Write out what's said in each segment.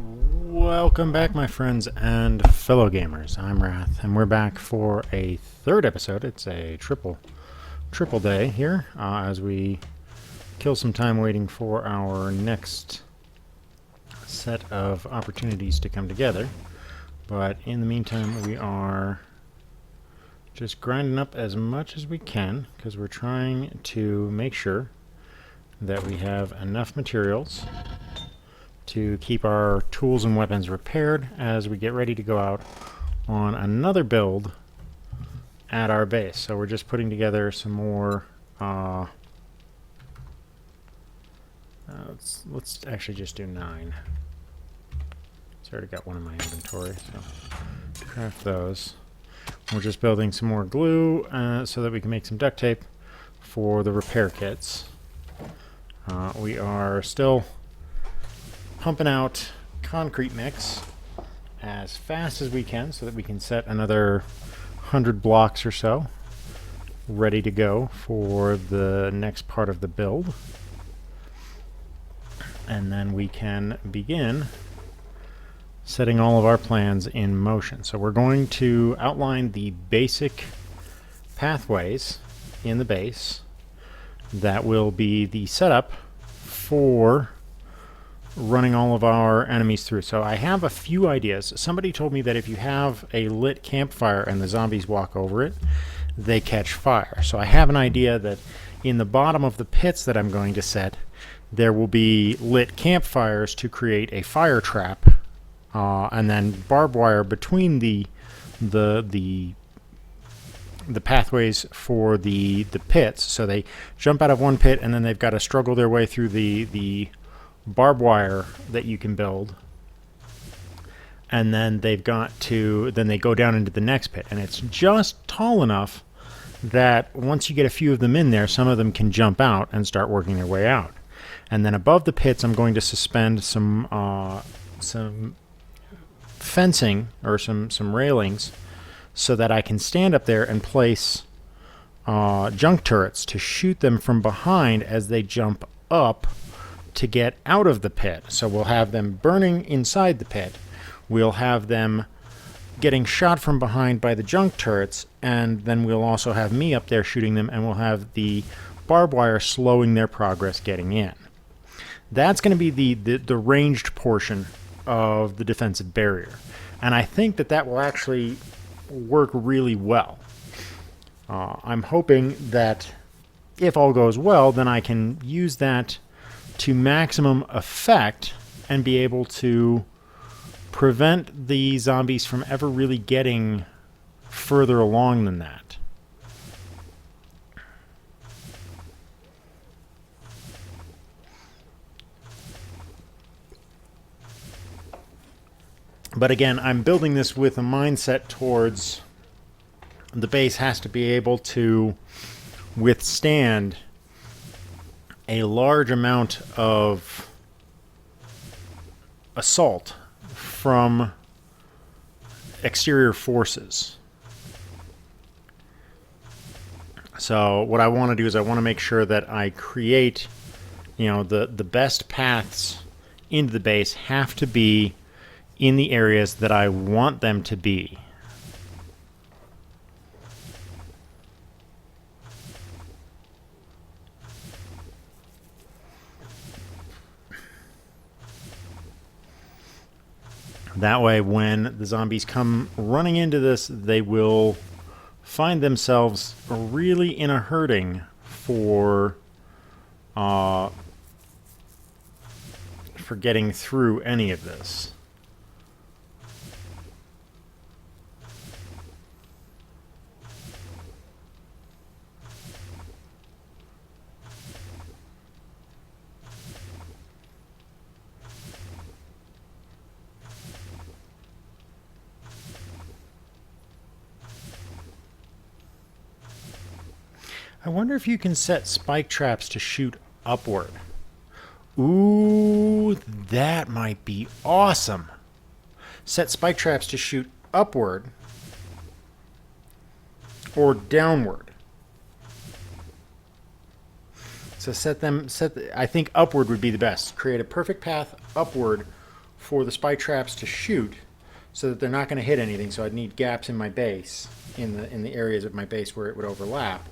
Welcome back, my friends and fellow gamers. I'm Wrath, and we're back for a third episode. It's a triple day here as we kill some time waiting for our next set of opportunities to come together. But in the meantime, we are just grinding up as much as we can because we're trying to make sure that we have enough materials to keep our tools and weapons repaired as we get ready to go out on another build at our base. So we're just putting together some more let's actually just do 9. It's already got one in my inventory, so craft those. We're just building some more glue so that we can make some duct tape for the repair kits. We are still pumping out concrete mix as fast as we can so that we can set another 100 blocks or so ready to go for the next part of the build. And then we can begin setting all of our plans in motion. So we're going to outline the basic pathways in the base that will be the setup for running all of our enemies through. So I have a few ideas. Somebody told me that if you have a lit campfire and the zombies walk over it, they catch fire. So I have an idea that in the bottom of the pits that I'm going to set, there will be lit campfires to create a fire trap, and then barbed wire between the pathways for the pits. So they jump out of one pit and then they've got to struggle their way through the barbed wire that you can build, and then they go down into the next pit, and it's just tall enough that once you get a few of them in there, some of them can jump out and start working their way out. And then above the pits, I'm going to suspend some fencing or some railings so that I can stand up there and place junk turrets to shoot them from behind as they jump up to get out of the pit. So we'll have them burning inside the pit. We'll have them getting shot from behind by the junk turrets, and then we'll also have me up there shooting them, and we'll have the barbed wire slowing their progress getting in. That's going to be the ranged portion of the defensive barrier. And I think that will actually work really well. I'm hoping that if all goes well, then I can use that to maximum effect and be able to prevent the zombies from ever really getting further along than that. But again, I'm building this with a mindset towards the base has to be able to withstand a large amount of assault from exterior forces. So what I want to do is I want to make sure that I create, the best paths into the base have to be in the areas that I want them to be. That way, when the zombies come running into this, they will find themselves really in a hurting for getting through any of this. I wonder if you can set spike traps to shoot upward. Ooh, that might be awesome. Set spike traps to shoot upward or downward. So I think upward would be the best. Create a perfect path upward for the spike traps to shoot so that they're not going to hit anything. So I'd need gaps in my base, in the areas of my base where it would overlap.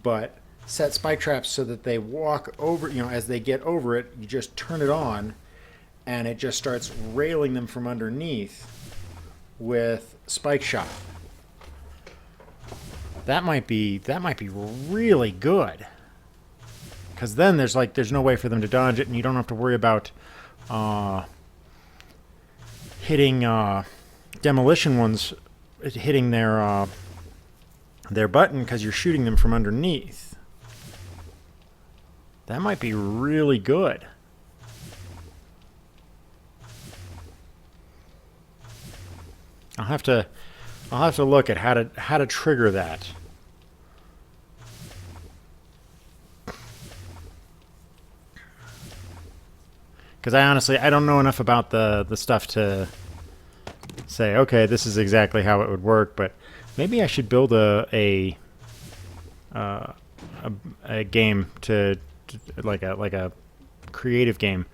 But set spike traps so that they walk over, as they get over it, you just turn it on and it just starts railing them from underneath with spike shot. That might be really good. Because then there's no way for them to dodge it, and you don't have to worry about hitting demolition ones hitting their button because you're shooting them from underneath. That might be really good. I'll have to look at how to trigger that. Because I don't know enough about the stuff to say, okay, this is exactly how it would work. But maybe I should build a game to like a creative game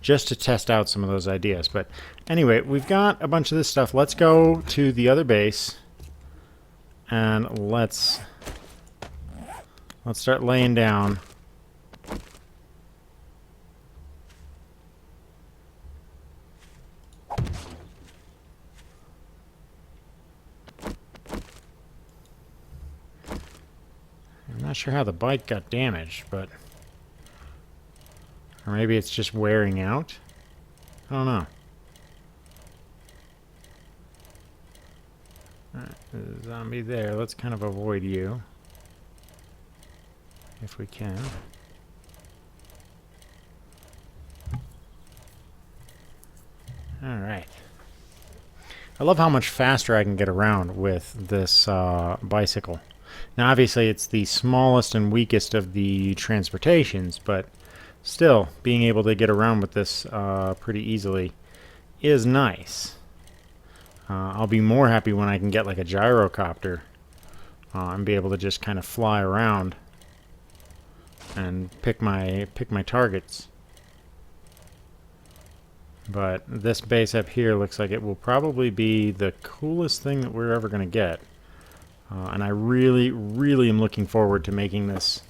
just to test out some of those ideas. But anyway, we've got a bunch of this stuff. Let's go to the other base and let's start laying down. I'm not sure how the bike got damaged, but... Or maybe it's just wearing out? I don't know. Alright, there's a zombie there. Let's kind of avoid you. If we can. Alright. I love how much faster I can get around with this bicycle. Now, obviously, it's the smallest and weakest of the transportations, but still, being able to get around with this pretty easily is nice. I'll be more happy when I can get like a gyrocopter and be able to just kind of fly around and pick my targets. But this base up here looks like it will probably be the coolest thing that we're ever going to get. And I really, really am looking forward to making this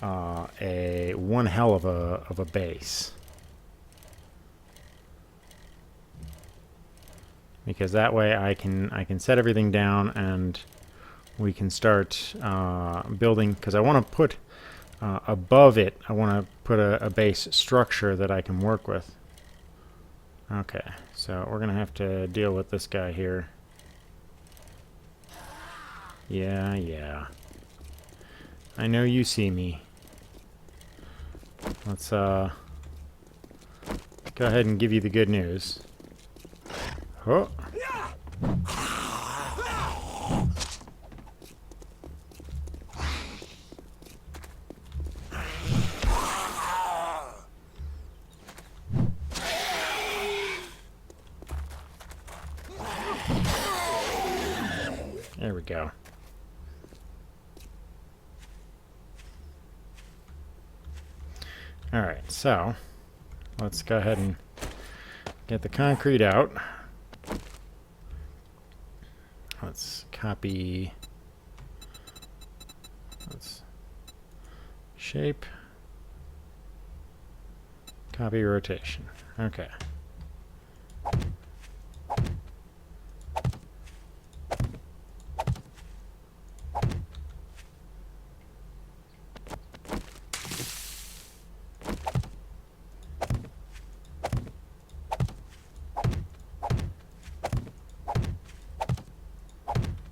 one hell of a base. Because that way I can set everything down and we can start building. Because I want to put above it, I want to put a base structure that I can work with. Okay, so we're gonna have to deal with this guy here. Yeah. I know you see me. Let's go ahead and give you the good news. Oh. There we go. Alright, so let's go ahead and get the concrete out. Let's copy. Let's shape. Copy rotation. Okay.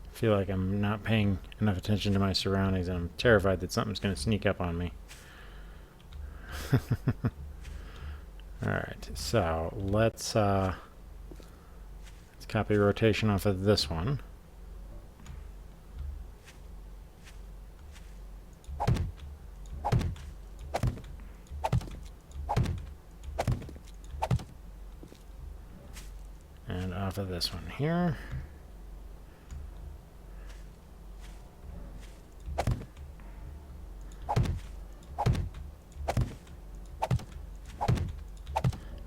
I feel like I'm not paying enough attention to my surroundings, and I'm terrified that something's going to sneak up on me. Alright, so let's copy rotation off of this one. And off of this one here.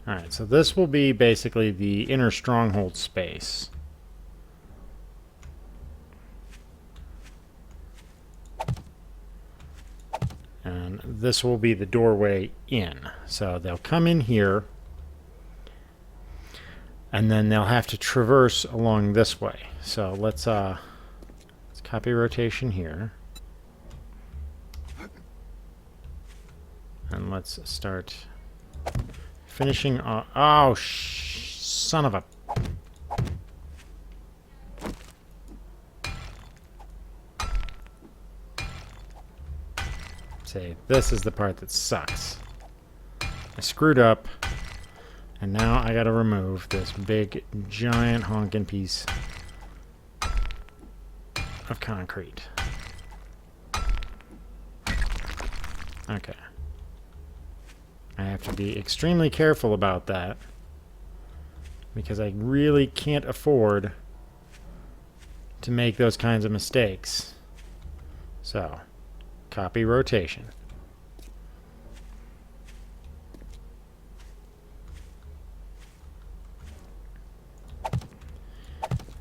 Alright, so this will be basically the inner stronghold space. And this will be the doorway in. So they'll come in here, and then they'll have to traverse along this way. So let's copy rotation here. And let's start finishing off. Oh, son of a... See, this is the part that sucks. I screwed up, and now I gotta remove this big, giant honking piece of concrete. Okay. I have to be extremely careful about that because I really can't afford to make those kinds of mistakes. So, copy rotation.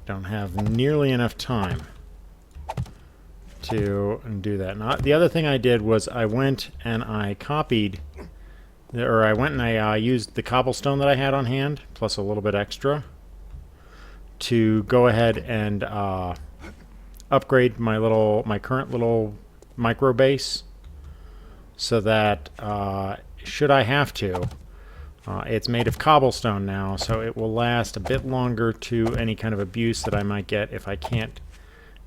Don't have nearly enough time to do that. Now, the other thing I did was I went and I copied, or I went and I used the cobblestone that I had on hand, plus a little bit extra, to go ahead and upgrade my current little micro base, so that should I have to, it's made of cobblestone now, so it will last a bit longer to any kind of abuse that I might get if I can't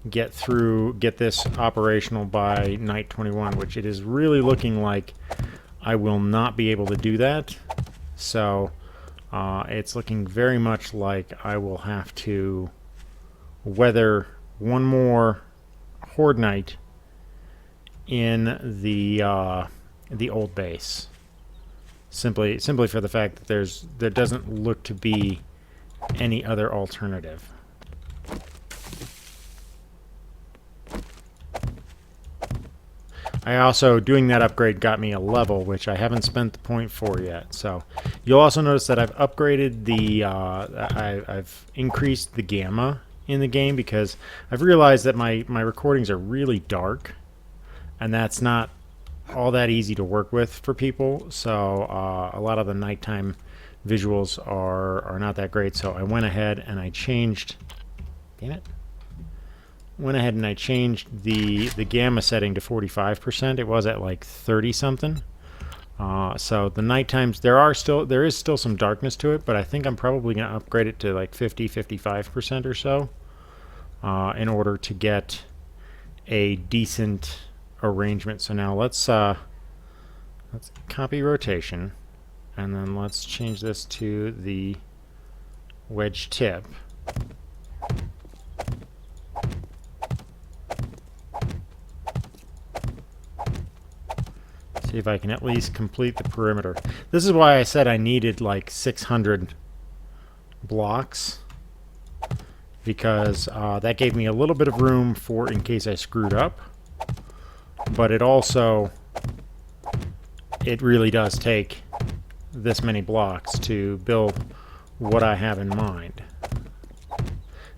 get this operational by night 21, which it is really looking like I will not be able to do that. So it's looking very much like I will have to weather one more horde night in the old base. Simply for the fact that there doesn't look to be any other alternative. I also, doing that upgrade got me a level, which I haven't spent the point for yet. So you'll also notice that I've upgraded the, I've increased the gamma in the game because I've realized that my recordings are really dark, and that's not all that easy to work with for people. So a lot of the nighttime visuals are not that great. So I went ahead and I changed, damn it. Went ahead and I changed the gamma setting to 45%. It was at like 30 something. So the night times, there is still some darkness to it, but I think I'm probably going to upgrade it to like 55% or so in order to get a decent arrangement. So now let's copy rotation, and then let's change this to the wedge tip. See if I can at least complete the perimeter. This is why I said I needed like 600 blocks, because that gave me a little bit of room for in case I screwed up, but it really does take this many blocks to build what I have in mind.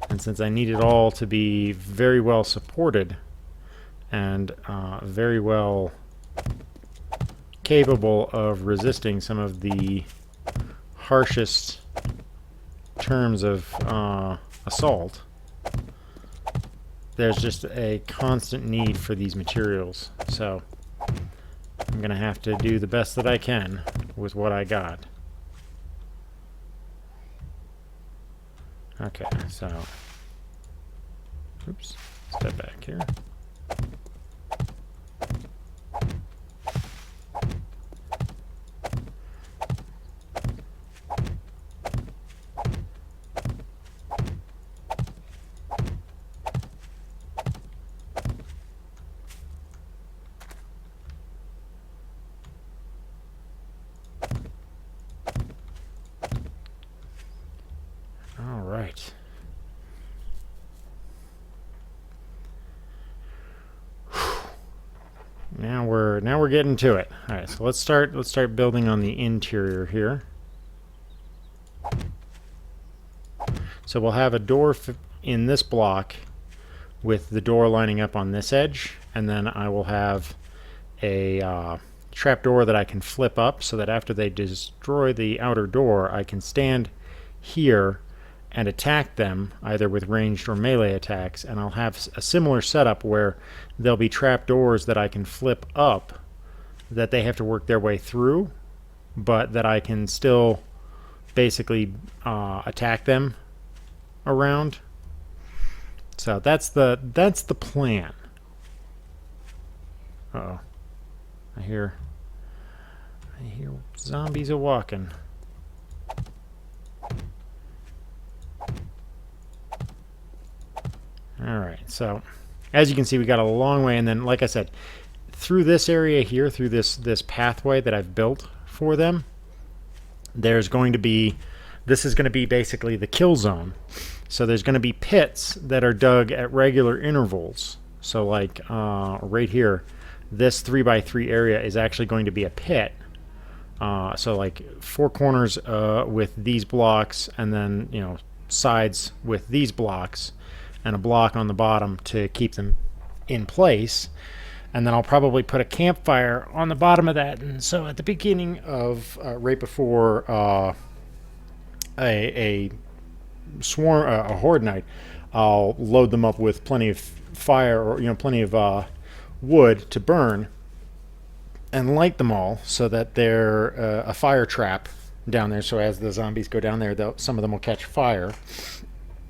And since I need it all to be very well supported and very well capable of resisting some of the harshest terms of assault, there's just a constant need for these materials. So I'm going to have to do the best that I can with what I got. Okay, so oops, step back here. Right. Now we're getting to it. All right, so let's start building on the interior here. So we'll have a door in this block with the door lining up on this edge, and then I will have a trap door that I can flip up so that after they destroy the outer door, I can stand here and attack them either with ranged or melee attacks, and I'll have a similar setup where there'll be trap doors that I can flip up that they have to work their way through, but that I can still basically attack them around. So that's the plan. Uh-oh. I hear zombies a walking. Alright, so as you can see, we got a long way, and then like I said, through this area here, through this pathway that I've built for them, there's going to be, this is going to be basically the kill zone. So there's going to be pits that are dug at regular intervals. So like right here, this 3x3 area is actually going to be a pit. So like 4 corners with these blocks, and then, you know, sides with these blocks, and a block on the bottom to keep them in place. And then I'll probably put a campfire on the bottom of that. And so at the beginning of right before a swarm, a horde night, I'll load them up with plenty of fire, or, you know, plenty of wood to burn, and light them all so that they're a fire trap down there. So as the zombies go down there, some of them will catch fire.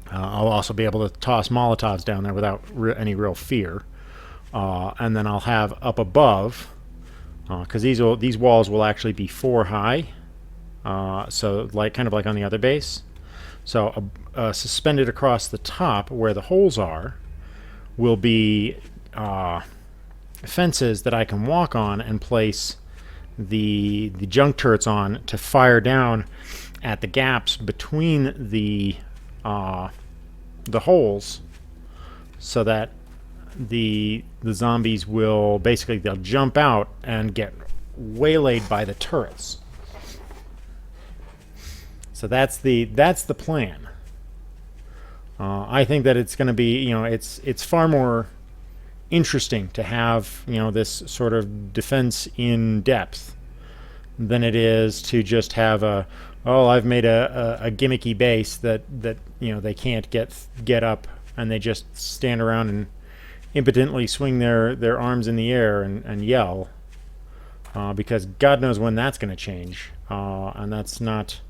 I'll also be able to toss Molotovs down there without any real fear. And then I'll have up above, because these walls will actually be 4 high, so like kind of like on the other base. So suspended across the top where the holes are will be fences that I can walk on and place the junk turrets on to fire down at the gaps between the holes, so that the zombies will basically, they'll jump out and get waylaid by the turrets. So that's the plan. I think that it's going to be, you know, it's far more interesting to have, you know, this sort of defense in depth than it is to just have I've made a gimmicky base that you know, they can't get up, and they just stand around and impotently swing their arms in the air and yell, because God knows when that's going to change, and that's not,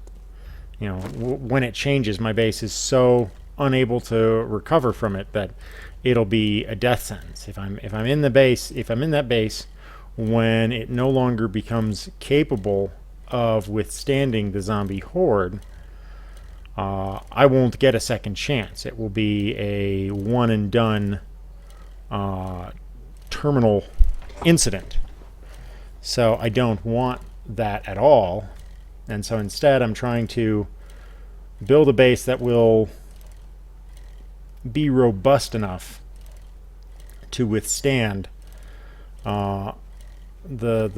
you know, when it changes, my base is so unable to recover from it that it'll be a death sentence. If I'm in that base when it no longer becomes capable of withstanding the zombie horde, I won't get a second chance. It will be a one and done terminal incident. So I don't want that at all, and so instead I'm trying to build a base that will be robust enough to withstand the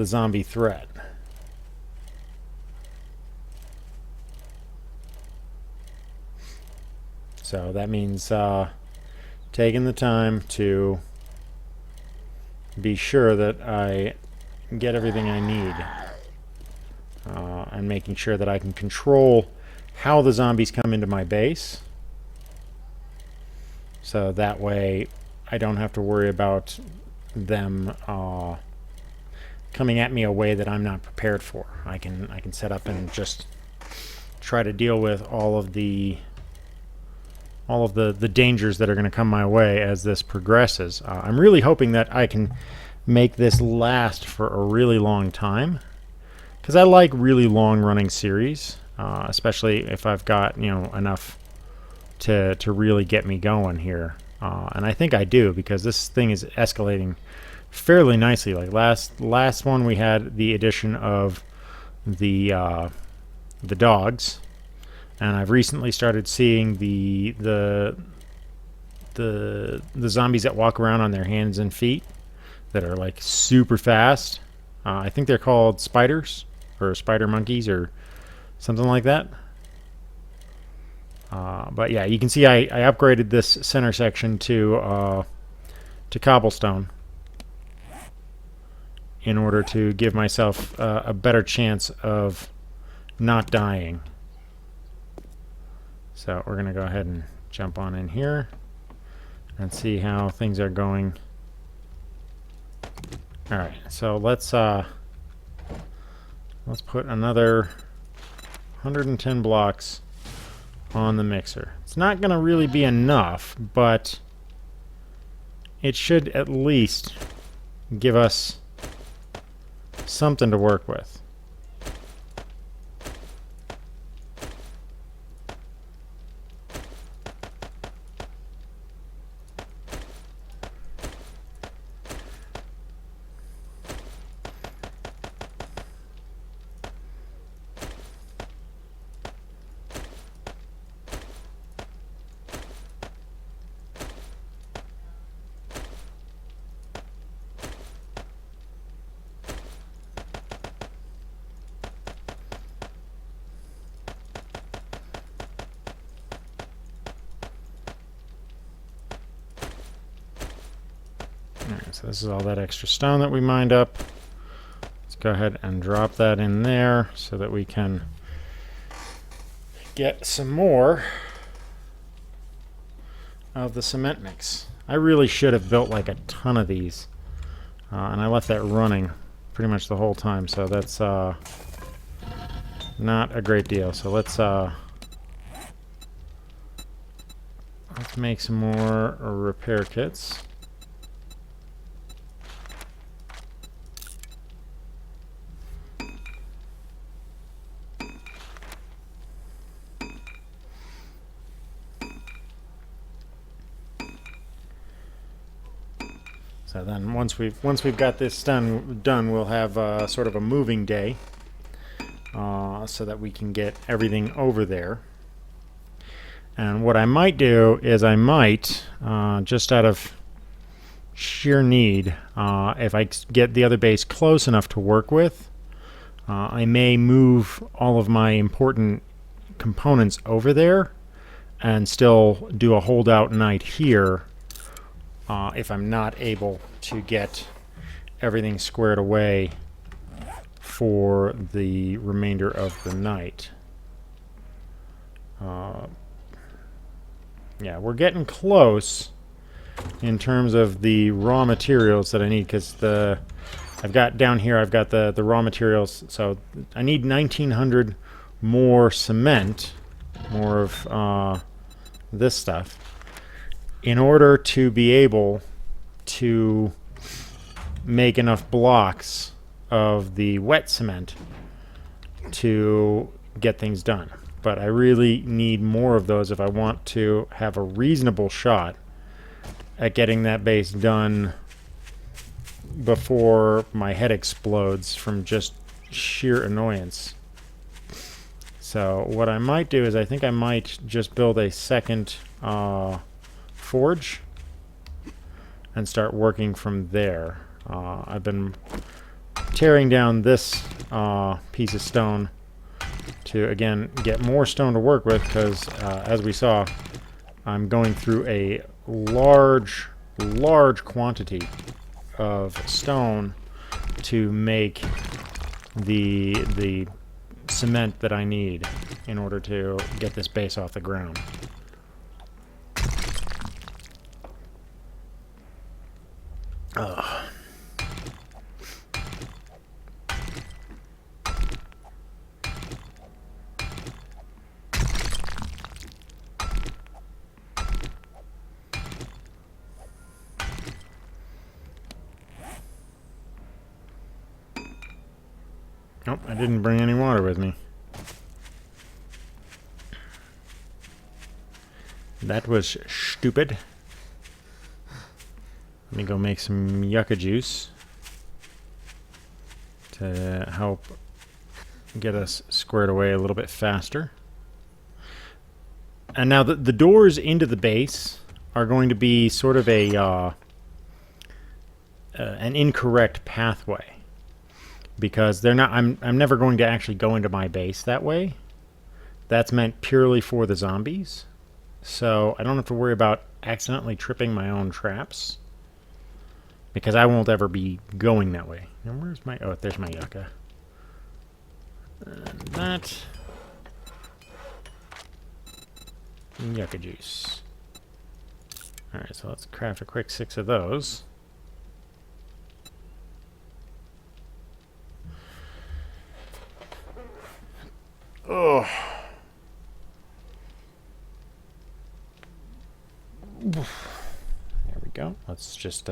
zombie threat. So that means taking the time to be sure that I get everything I need, and making sure that I can control how the zombies come into my base, so that way I don't have to worry about them coming at me a way that I'm not prepared for. I can set up and just try to deal with all of the dangers that are going to come my way as this progresses. I'm really hoping that I can make this last for a really long time, because I like really long running series, especially if I've got, you know, enough to really get me going here. And I think I do, because this thing is escalating fairly nicely. Like last one, we had the addition of the dogs, and I've recently started seeing the zombies that walk around on their hands and feet that are like super fast. I think they're called spiders or spider monkeys or something like that. But yeah, you can see I upgraded this center section to cobblestone in order to give myself a better chance of not dying. So we're going to go ahead and jump on in here and see how things are going. All right, so let's put another 110 blocks on the mixer. It's not going to really be enough, but it should at least give us something to work with. Alright, so this is all that extra stone that we mined up. Let's go ahead and drop that in there so that we can get some more of the cement mix. I really should have built like a ton of these, and I left that running pretty much the whole time, so that's not a great deal. So let's make some more repair kits. So then once we've got this done, we'll have sort of a moving day, so that we can get everything over there. And what I might do is I might, just out of sheer need, if I get the other base close enough to work with, I may move all of my important components over there and still do a holdout night here, if I'm not able to get everything squared away for the remainder of the night. Yeah, we're getting close in terms of the raw materials that I need, because I've got down here, I've got the raw materials, so I need 1,900 more cement, more of this stuff, in order to be able to make enough blocks of the wet cement to get things done. But I really need more of those if I want to have a reasonable shot at getting that base done before my head explodes from just sheer annoyance. So what I might do is I think I might just build a second forge and start working from there. I've been tearing down this piece of stone to, again, get more stone to work with, because as we saw, I'm going through a large quantity of stone to make the cement that I need in order to get this base off the ground. Ugh. Nope, I didn't bring any water with me. That was stupid. Let me go make some yucca juice to help get us squared away a little bit faster. And now the doors into the base are going to be sort of an incorrect pathway, because they're not. I'm never going to actually go into my base that way. That's meant purely for the zombies. So I don't have to worry about accidentally tripping my own traps. Because I won't ever be going that way. And where's my... Oh, there's my yucca. And that... and yucca juice. Alright, so let's craft a quick 6 of those. Oh. There we go. Let's just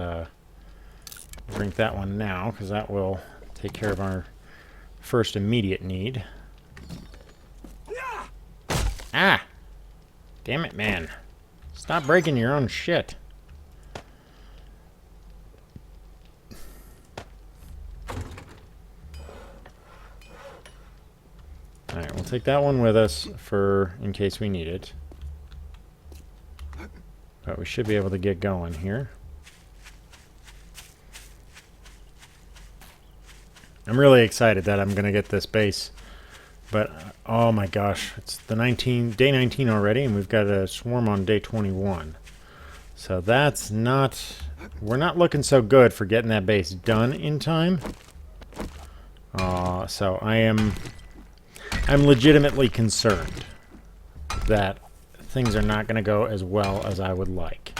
drink that one now, because that will take care of our first immediate need. Ah! Damn it, man. Stop breaking your own shit. Alright, we'll take that one with us for in case we need it. But we should be able to get going here. I'm really excited that I'm going to get this base. But, oh my gosh, it's the day 19 already, and we've got a swarm on day 21. So that's not... we're not looking so good for getting that base done in time. So I'm legitimately concerned that things are not going to go as well as I would like.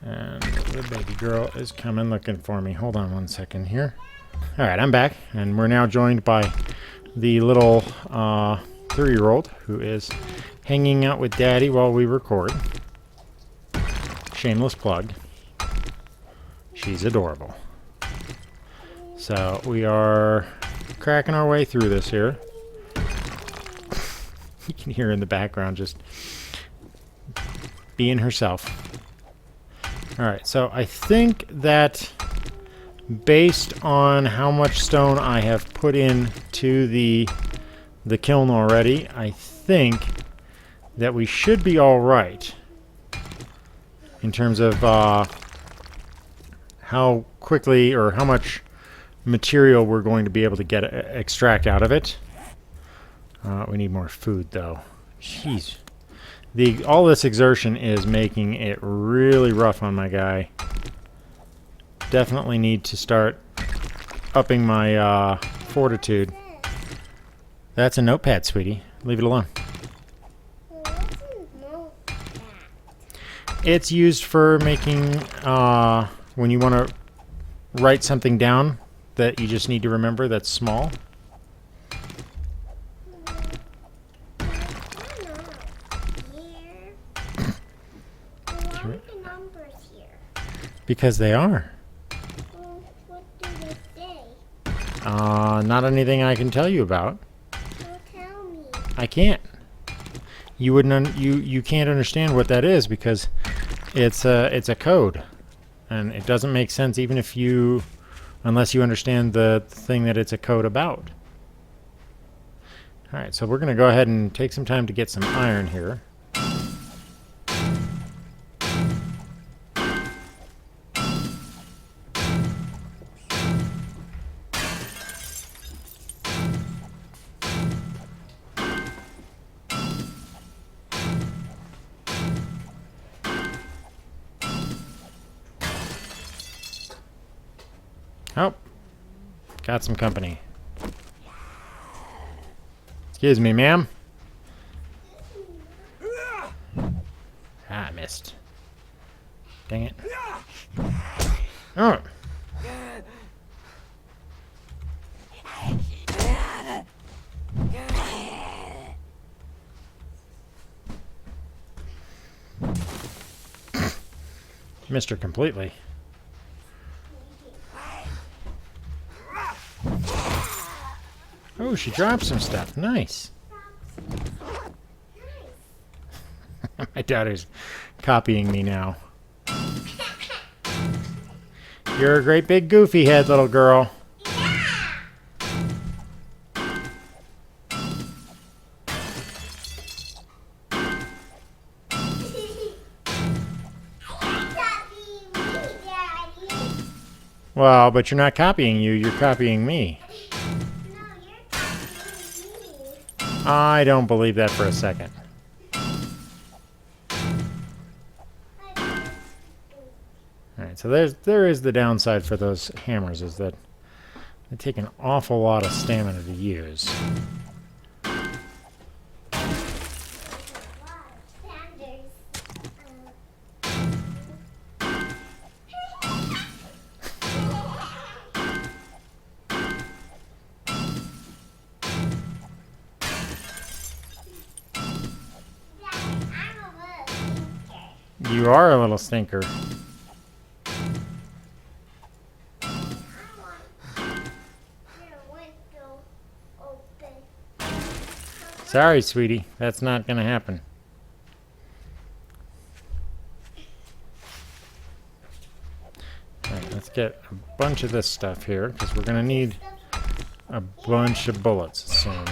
And the baby girl is coming looking for me. Hold on one second here. Alright, I'm back, and we're now joined by the little 3-year-old who is hanging out with Daddy while we record. Shameless plug. She's adorable. So we are cracking our way through this here. You can hear her in the background just being herself. Alright, so I think that based on how much stone I have put in to the kiln already, I think that we should be alright in terms of how quickly or how much material we're going to be able to extract out of it. We need more food though. Jeez. All this exertion is making it really rough on my guy. Definitely need to start upping my fortitude. That's a notepad, sweetie. Leave it alone. It's used for making, when you want to write something down that you just need to remember that's small. Because they are. Well, what do they say? Not anything I can tell you about. Well, tell me. I can't. You wouldn't. You can't understand what that is because it's a code, and it doesn't make sense even if unless you understand the thing that it's a code about. All right, so we're gonna go ahead and take some time to get some iron here. Oh, got some company. Excuse me, ma'am. Ah, I missed. Dang it. Oh. Missed her completely. Oh, she dropped some stuff. Nice. My daughter's copying me now. You're a great big goofy head, little girl. Well, but you're not copying you, you're copying me. I don't believe that for a second. Alright, so there is the downside for those hammers, is that they take an awful lot of stamina to use. You are a little stinker. Sorry, sweetie. That's not going to happen. Alright, let's get a bunch of this stuff here, because we're going to need a bunch of bullets soon.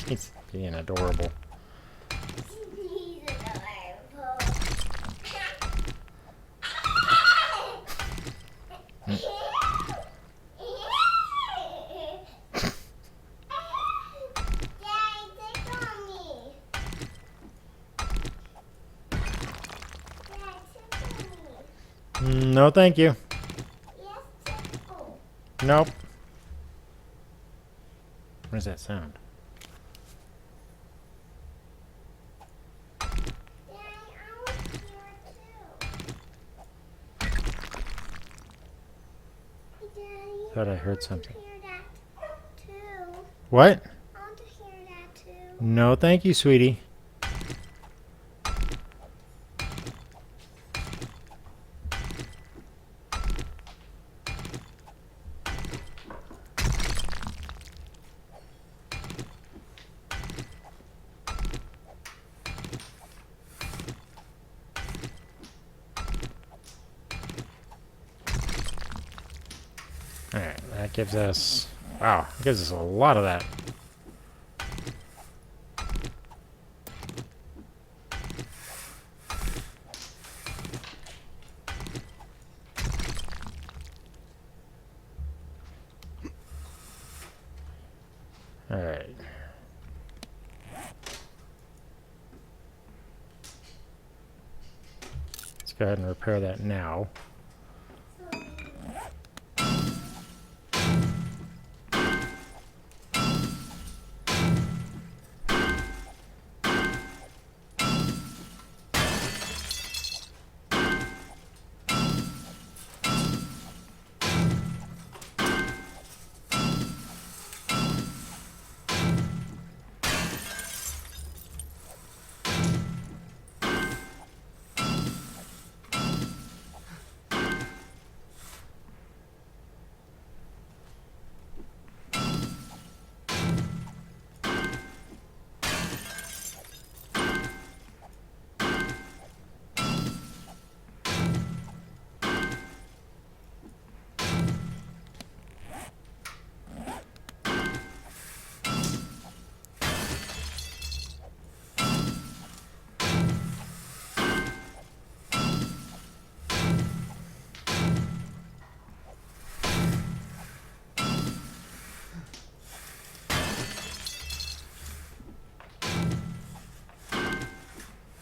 He's being adorable. No, thank you. Nope. What does that sound? Thought I heard something. What? No, thank you, sweetie. Alright, that gives us... Wow, that gives us a lot of that. Alright. Let's go ahead and repair that now.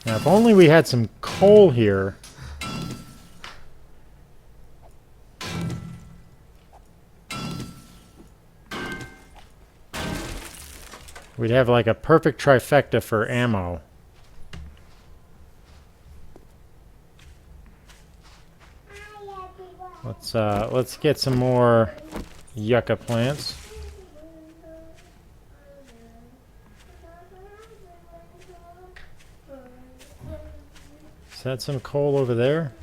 Now, if only we had some coal here. We'd have like a perfect trifecta for ammo. Let's get some more yucca plants. Is that some coal over there?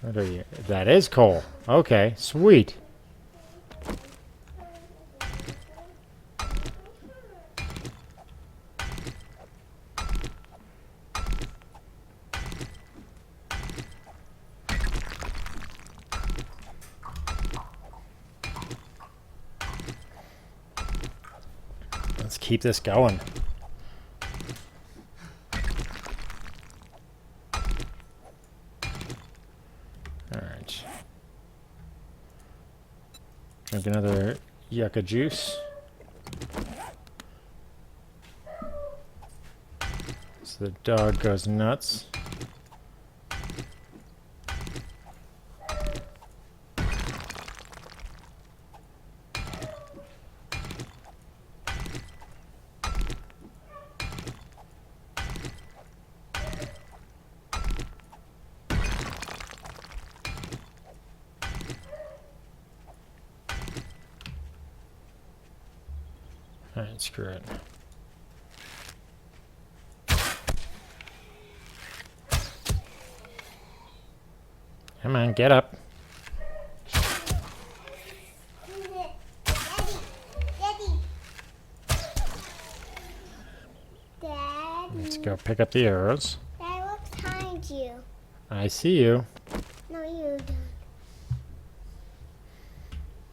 What are you? That is coal. Okay, sweet. Let's keep this going. Alright. Drink another yucca juice. So the dog goes nuts. Alright, screw it. Come on, get up. Daddy. Let's go pick up the arrows. Dad, look behind you. I see you. No, you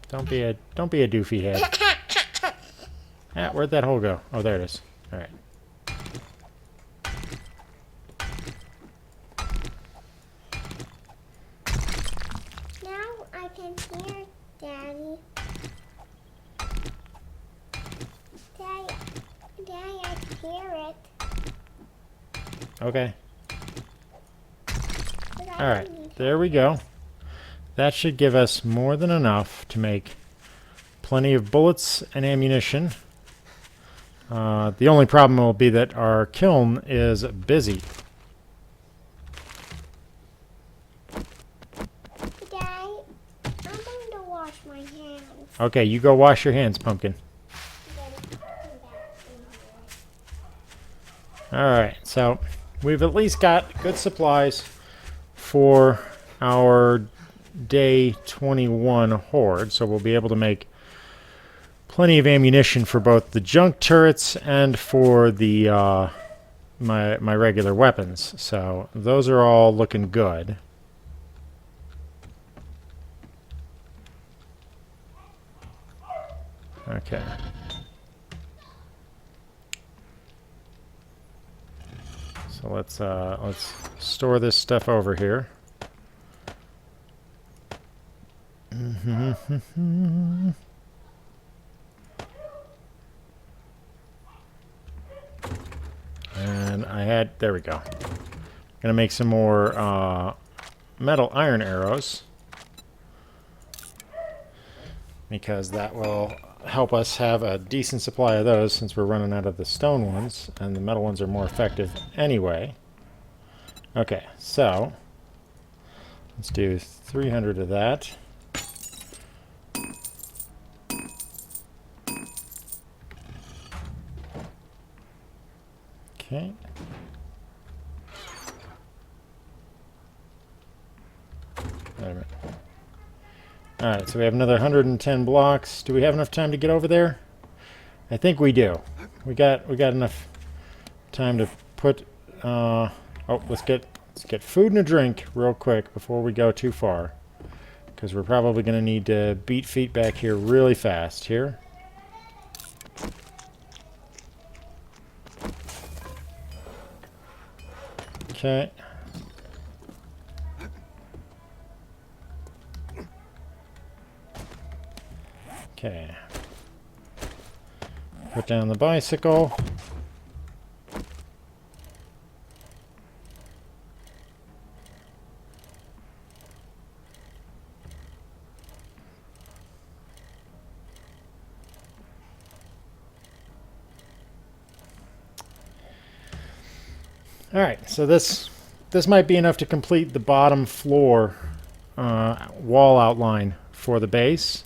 Don't be a doofy head. Ah, where'd that hole go? Oh, there it is. All right. Now I can hear Daddy. Daddy, I can hear it. Okay. But I All don't right. need- There we go. That should give us more than enough to make plenty of bullets and ammunition. The only problem will be that our kiln is busy. Daddy, I'm going to wash my hands. Okay, you go wash your hands, Pumpkin. Then come back in here. All right, so we've at least got good supplies for our day 21 horde, so we'll be able to make plenty of ammunition for both the junk turrets and for the my regular weapons. So those are all looking good. Okay. So let's store this stuff over here. And there we go. Gonna make some more metal iron arrows because that will help us have a decent supply of those since we're running out of the stone ones, and the metal ones are more effective anyway. Okay, so let's do 300 of that. Okay. Wait a minute. Alright, so we have another 110 blocks. Do we have enough time to get over there? I think we do. We got enough time to put let's get food and a drink real quick before we go too far. Because we're probably gonna need to beat feet back here really fast here. Okay. Okay. Put down the bicycle. All right, so this might be enough to complete the bottom floor wall outline for the base,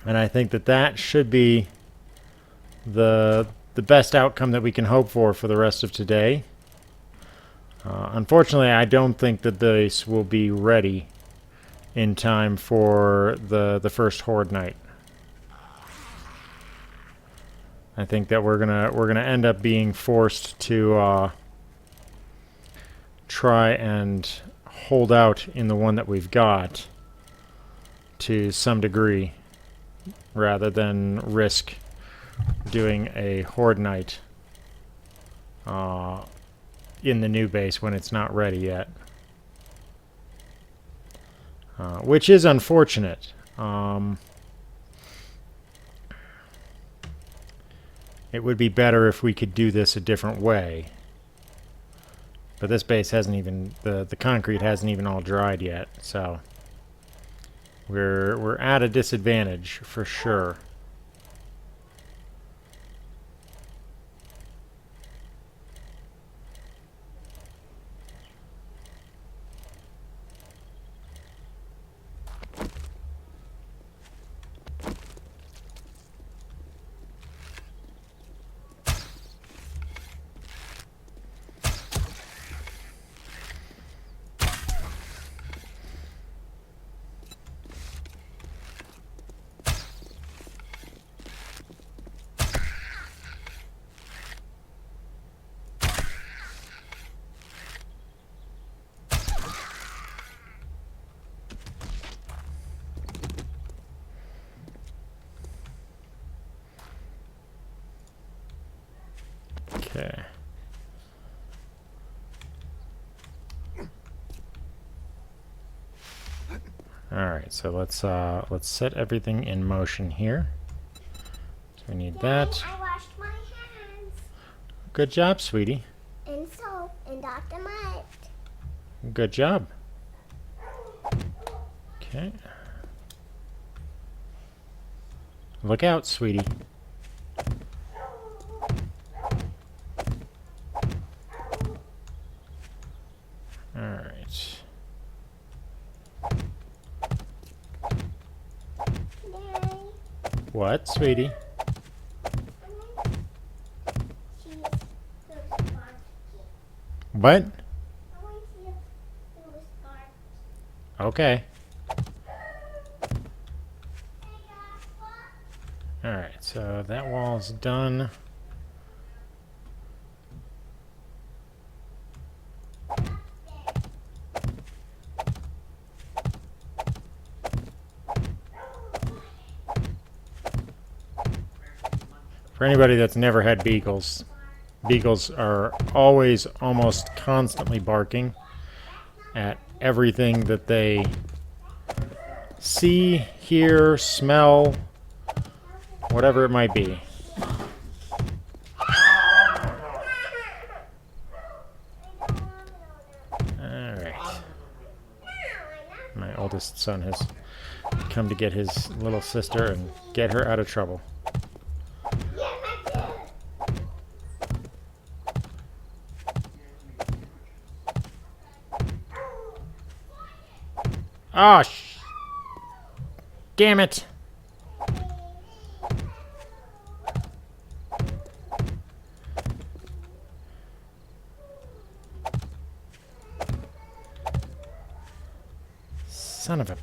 and I think that should be the best outcome that we can hope for the rest of today. Unfortunately, I don't think that this will be ready in time for the first Horde night. I think that we're gonna end up being forced to try and hold out in the one that we've got to some degree, rather than risk doing a Horde night in the new base when it's not ready yet. Which is unfortunate. It would be better if we could do this a different way. But this base hasn't even, the concrete hasn't even all dried yet, so we're at a disadvantage for sure. Okay. All right, so let's set everything in motion here. So we need that. I washed my hands Good job, sweetie. in soap and Dr. Mud. Good job. Okay. Look out, sweetie. All right. Daddy, What, sweetie? she's those sparks. What? I want to see those sparks. Okay. Hey, what? All right, so that wall's done. For anybody that's never had beagles, beagles are always almost constantly barking at everything that they see, hear, smell, whatever it might be. Alright. My oldest son has come to get his little sister and get her out of trouble. Oh, damn it. Son of a...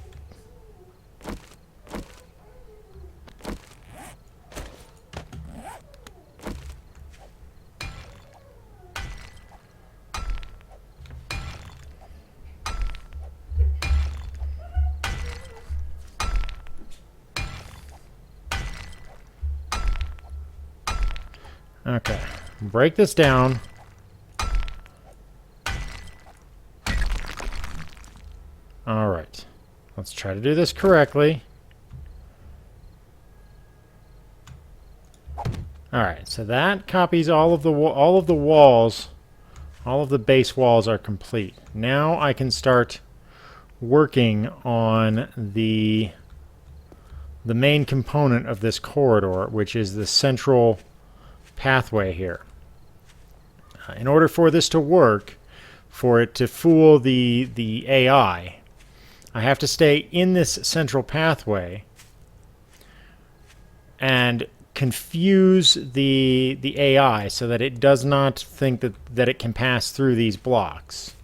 Okay, break this down. All right, let's try to do this correctly. All right, so that copies all of the walls. All of the base walls are complete. Now I can start working on the main component of this corridor, which is the central pathway here. In order for this to work, for it to fool the AI, I have to stay in this central pathway and confuse the AI so that it does not think that it can pass through these blocks,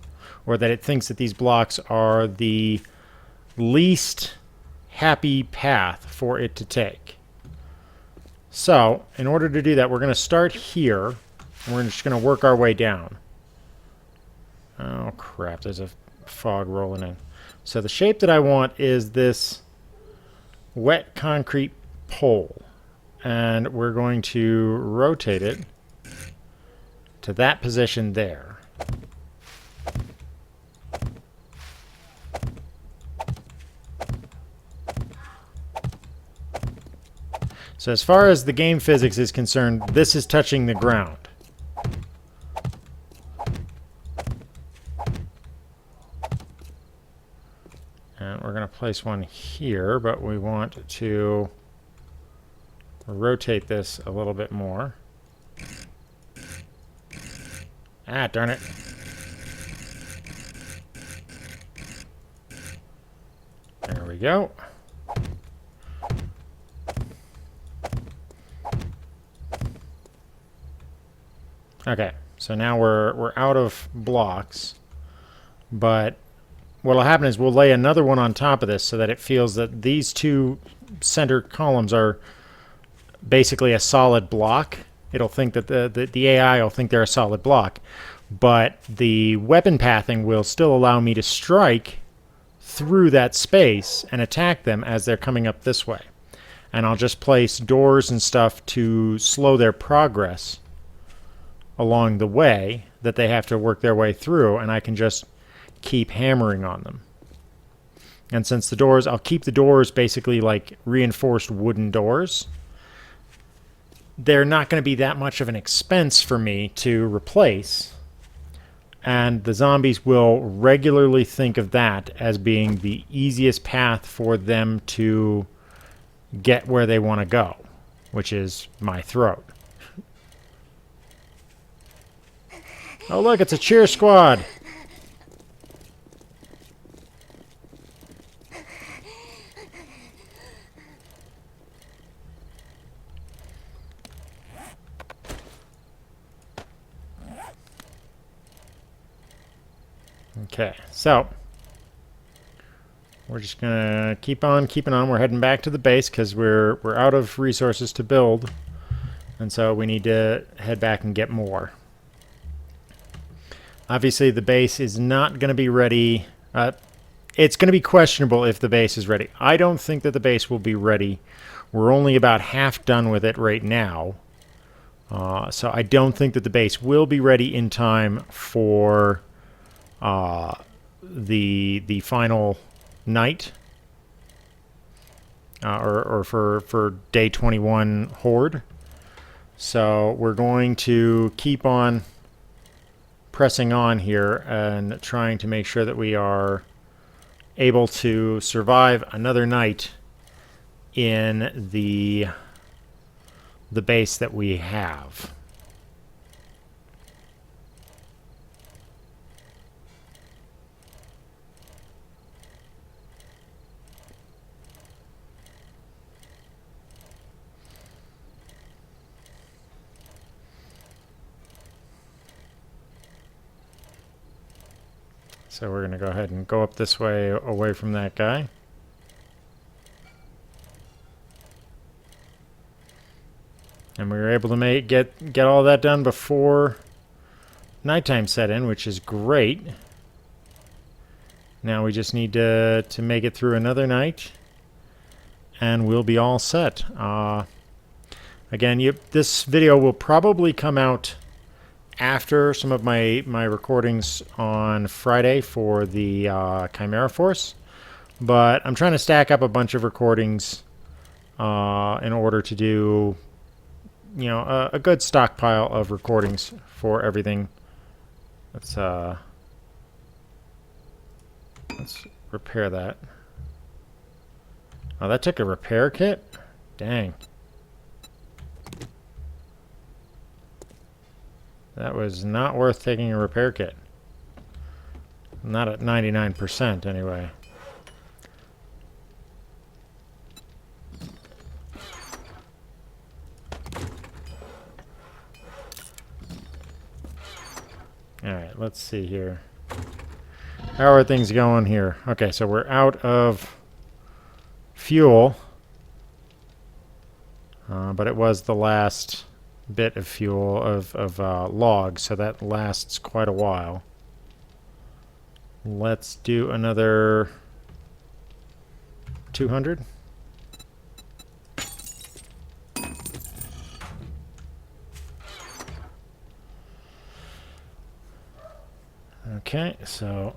or that it thinks that these blocks are the least happy path for it to take. So, in order to do that, we're going to start here, and we're just going to work our way down. Oh, crap, there's a fog rolling in. So the shape that I want is this wet concrete pole, and we're going to rotate it to that position there. So as far as the game physics is concerned, this is touching the ground. And we're going to place one here, but we want to rotate this a little bit more. Ah, darn it. There we go. Okay, so now we're out of blocks, but what'll happen is we'll lay another one on top of this so that it feels that these two center columns are basically a solid block. It'll think that the AI will think they're a solid block, but the weapon pathing will still allow me to strike through that space and attack them as they're coming up this way. And I'll just place doors and stuff to slow their progress along the way that they have to work their way through, and I can just keep hammering on them. And since the doors, I'll keep the doors basically like reinforced wooden doors. They're not going to be that much of an expense for me to replace, and the zombies will regularly think of that as being the easiest path for them to get where they want to go, which is my throat. Oh, look, it's a cheer squad. Okay, so we're just gonna keep on keeping on. We're heading back to the base because we're out of resources to build, and so we need to head back and get more. Obviously, the base is not going to be ready. It's going to be questionable if the base is ready. I don't think that the base will be ready. We're only about half done with it right now. So I don't think that the base will be ready in time for the final night, or for day 21 horde. So we're going to keep on pressing on here and trying to make sure that we are able to survive another night in the base that we have. So we're going to go ahead and go up this way away from that guy. And we were able to get all that done before nighttime set in, which is great. Now we just need to make it through another night, and we'll be all set. Again, this video will probably come out after some of my recordings on Friday for the Chimera Force, but I'm trying to stack up a bunch of recordings in order to do, a good stockpile of recordings for everything. Let's repair that. Oh, that took a repair kit? Dang. That was not worth taking a repair kit. Not at 99% anyway. let's see here. How are things going here? Okay, so we're out of fuel. But it was the last bit of fuel of logs, so that lasts quite a while. Let's do another 200. Okay, so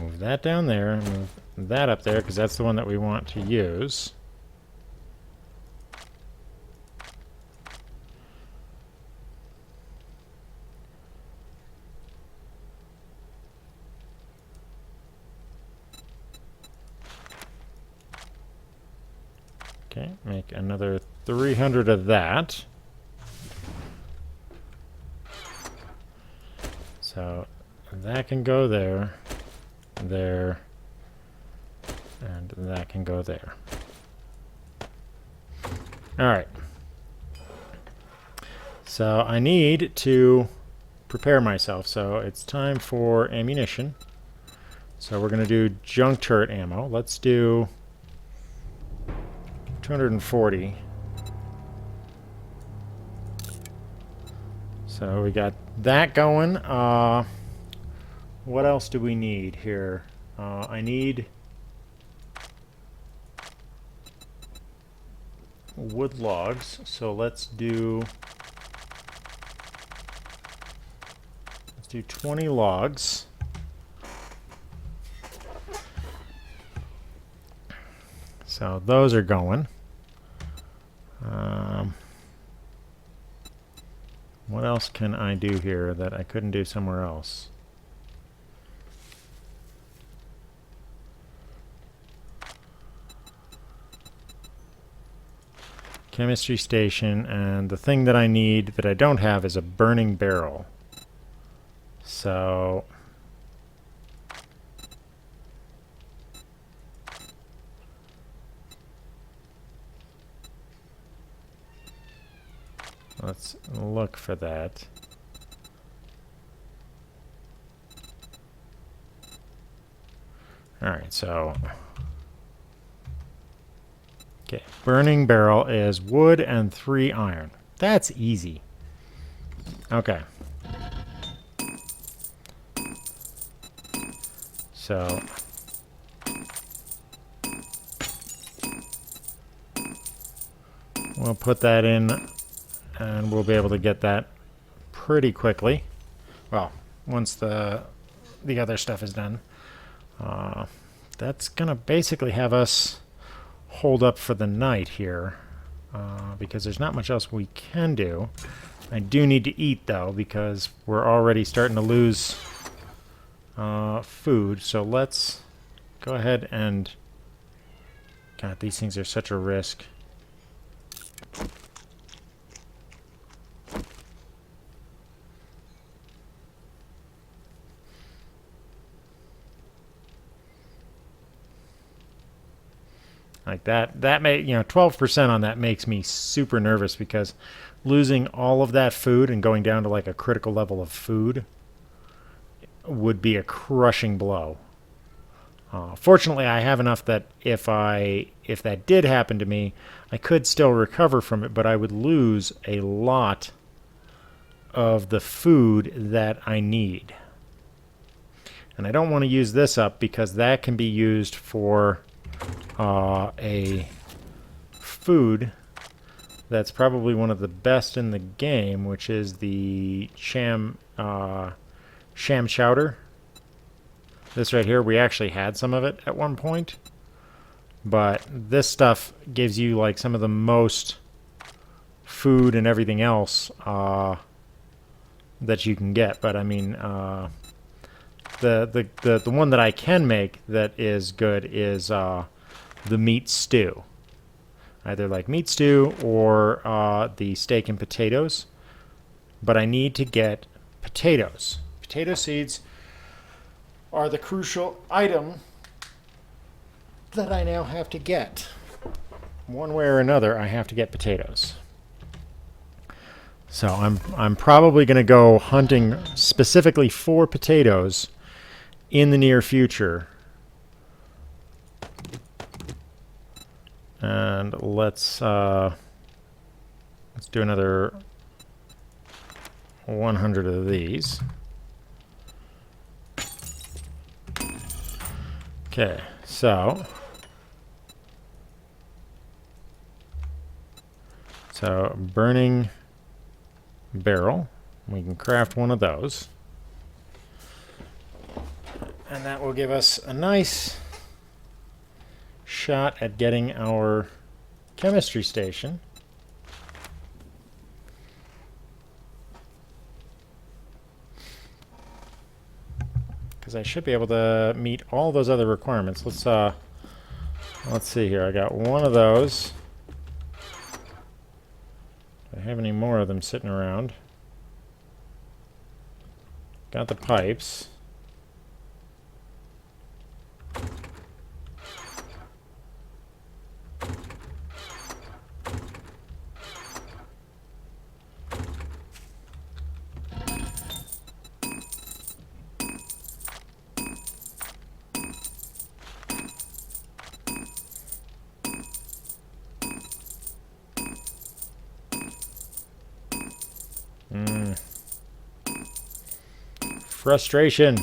move that down there, move that up there, because that's the one that we want to use. Okay, make another 300 of that. So that can go there, there, and that can go there. All right. So I need to prepare myself. So it's time for ammunition. So we're going to do junk turret ammo. Let's do 240. So we got that going. What else do we need here? I need wood logs. So let's do 20 logs. So those are going. What else can I do here that I couldn't do somewhere else? Chemistry station, and the thing that I need that I don't have is a burning barrel. So let's look for that. All right, so okay, burning barrel is wood and 3 iron. That's easy. Okay. So we'll put that in, and we'll be able to get that pretty quickly. Well, once the other stuff is done. That's gonna basically have us hold up for the night here, because there's not much else we can do. I do need to eat though, because we're already starting to lose food. So let's go ahead and... God, these things are such a risk. Like that may, 12% on that makes me super nervous, because losing all of that food and going down to like a critical level of food would be a crushing blow. Fortunately, I have enough that if that did happen to me, I could still recover from it, but I would lose a lot of the food that I need. And I don't want to use this up, because that can be used for a food that's probably one of the best in the game, which is the sham chowder. This right here, we actually had some of it at one point, but this stuff gives you like some of the most food and everything else that you can get. But I mean, the one that I can make that is good is the meat stew. Either like meat stew or the steak and potatoes. But I need to get potatoes. Potato seeds are the crucial item that I now have to get. One way or another, I have to get potatoes. So I'm probably going to go hunting specifically for potatoes in the near future. And let's do another 100 of these. Okay, so burning barrel, we can craft one of those, and that will give us a nice shot at getting our chemistry station. Because I should be able to meet all those other requirements. Let's see here. I got one of those. Do I have any more of them sitting around? Got the pipes. Frustration.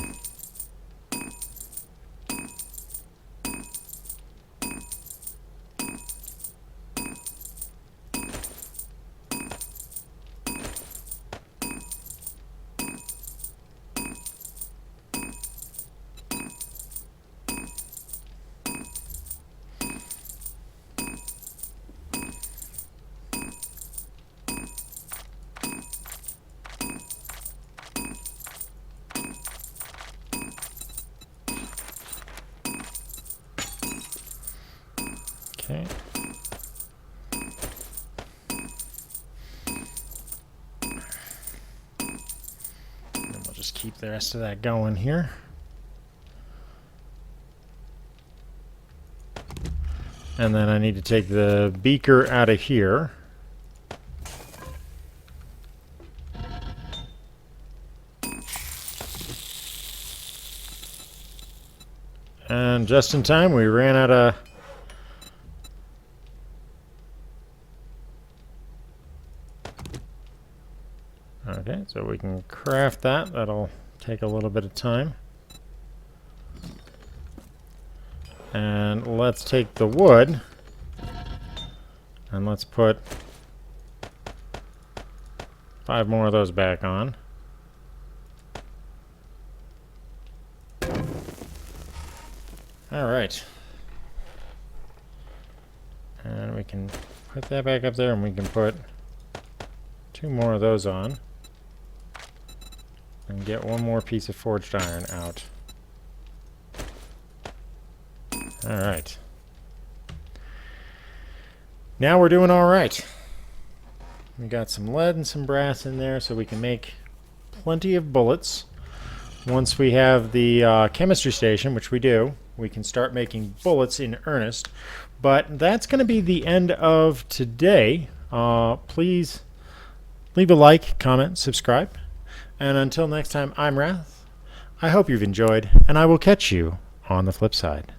Okay. And we'll just keep the rest of that going here. And then I need to take the beaker out of here. And just in time, we ran out of... Okay, so we can craft that. That'll take a little bit of time. And let's take the wood and let's put 5 more of those back on. All right. And we can put that back up there, and we can put 2 more of those on and get 1 more piece of forged iron out. All right. Now we're doing all right. We got some lead and some brass in there, so we can make plenty of bullets. Once we have the chemistry station, which we do, we can start making bullets in earnest. But that's going to be the end of today. Please leave a like, comment, subscribe. And until next time, I'm Wrath. I hope you've enjoyed, and I will catch you on the flip side.